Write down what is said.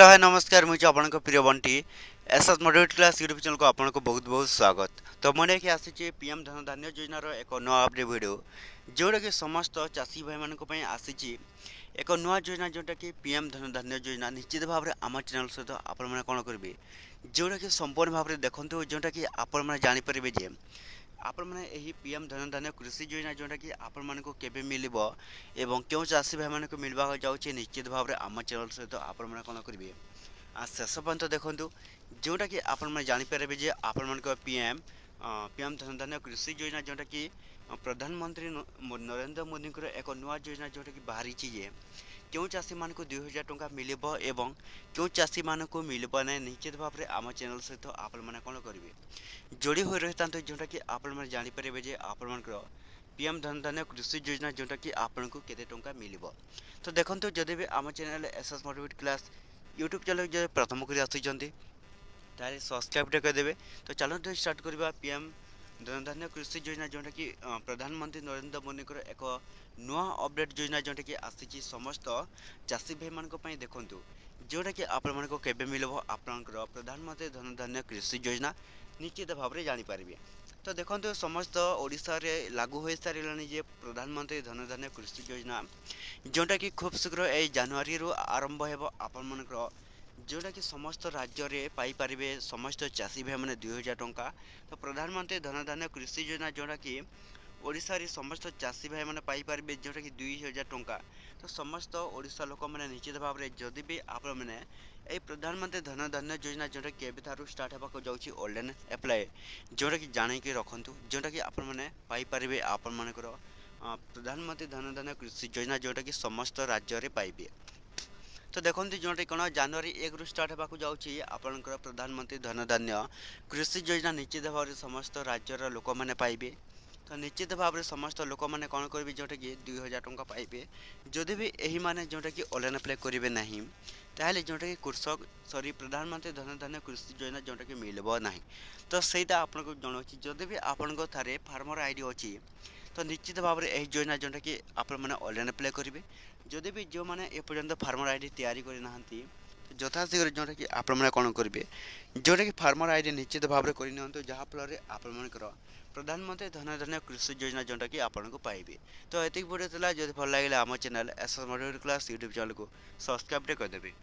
Hello hi नमस्कार मुझे आपन प्रिय Bunty SS motivate class YouTube channel को आपन को बहुत बहुत स्वागत। तो मैंने कि आसी पीएम धन धान्य योजनार एक नुआ अपडेट वीडियो जोटा कि समस्त चाषी भाई मान आसी एक नुआ योजना जोटा कि पीएम धन धान्य योजना निश्चित भाव में आम चैनल सहित आपण मैंने कौन करेंगे जोटा कि संपूर्ण भाव में देखते जोटा कि आपण मैंने जानीपारे जे आपण मैंने यही पीएम धन धान्य कृषि योजना जोटा कि आपण मान को केबे मिलिबो एवं क्यों चाषी भाई मान को मिलवा जाउछि निश्चित भाव में आम चैनल सहित आपण मैंने कौन करेंगे शेष पर्यंत देखूँ जोटा कि आपण मैंने जानीपारे जे आपण मान पीएम धन धान्य कृषि योजना जोटा कि प्रधानमंत्री नरेंद्र मोदी एक नुआ योजना जोटा कि बाहरी जे क्यों चाषी मान को 2000 टंका मिलिबो एवं क्यों चाषी मान को मिलिबो ना निश्चित भाव में आम चैनल सहित आपण मैंने कौन करेंगे जोड़ी हो रही था जोटा कि आपण मैंने जानीपारे जे आपण मान पीएम धन धान्य कृषि योजना जोटा कि आपण को केते टंका मिलिबो। तो देखंतु जदि भी आम channel SS motivate class YouTube channel जो प्रथम कर आसी सब्सक्राइब करदेवे। तो चलते स्टार्ट करवा पीएम धन धान्य कृषि योजना जोटा कि प्रधानमंत्री नरेंद्र मोदी एक नुआ अपडेट योजना जोटा कि आसी समस्त चाषी भाई मान देखूँ जोटा कि आपण मान केबे मिलबो आपनकर प्रधानमंत्री धन धान्य कृषि योजना निश्चित भाव में जानीपारे। तो देखो समस्त ओडिशा रे लागू हो सारे जे प्रधानमंत्री धन धान्य कृषि योजना जोटा कि खूब शीघ्र ए जनवरी आरंभ हो आपण मानकर जोटा कि समस्त राज्य में पाइपर समस्त चाषी भाई मैंने 2000 टंका। तो प्रधानमंत्री धन धान्य कृषि योजना जोटा कि ओडिशा रे समस्त चाषी भाई मैंने पाइपर जोटा कि 2000 टंका। तो समस्त ओडिशा लोक मैंने निश्चित भाव में जदि भी आपण मैंने ये प्रधानमंत्री धन धान्य योजना जोटा कि एबे थारु स्टार्ट होगा जाउछि ऑनलाइन अप्लाई जोटा कि जानिकी रखंतु जोटा कि आपण मैंने पाइपर आपण मानकर प्रधानमंत्री धन धान्य कृषि योजना जोटा कि समस्त राज्य में पाइबे। तो देखते जोटा कौन जनवरी 1 रु स्टार्ट होगा जाऊँगी आपणकर प्रधानमंत्री धन धान्य कृषि योजना निश्चित भाव में समस्त राज्यर लोक मैंने पाइबे। तो निश्चित भाव में समस्त लोक मैंने कौन करेंगे जोटा कि 2000 टंका पाइबे जदि भी यही माने जोटा कि ऑनलाइन अप्लाई करेंगे ना ताहले जोटा कि कृषक सॉरी प्रधानमंत्री धन धान्य कृषि योजना जोटा कि मिलबो ना। तो सहीटा आपको जनाऊँ जदि भी आपण थारे फार्मर आईडी अच्छी तो निश्चित भाव में यही योजना जोटा कि आपण मैंने ऑनलाइन अप्लाई करेंगे जदि भी जो मैंने एपर्यंत फार्मर आईडी तैयारी करना यथाशीघ्र जोटा कि आपण मैंने कौन करेंगे जोटा कि फार्मर आईडी निश्चित भाव में करनी जहाँफल आपण मानकर प्रधानमंत्री धन धान्य कृषि योजना जोटा कि आपण को पाइबे। तो ये वीडियो था जब भल लगे आम channel SS motivate class YouTube channel को सब्सक्राइब करदेवे।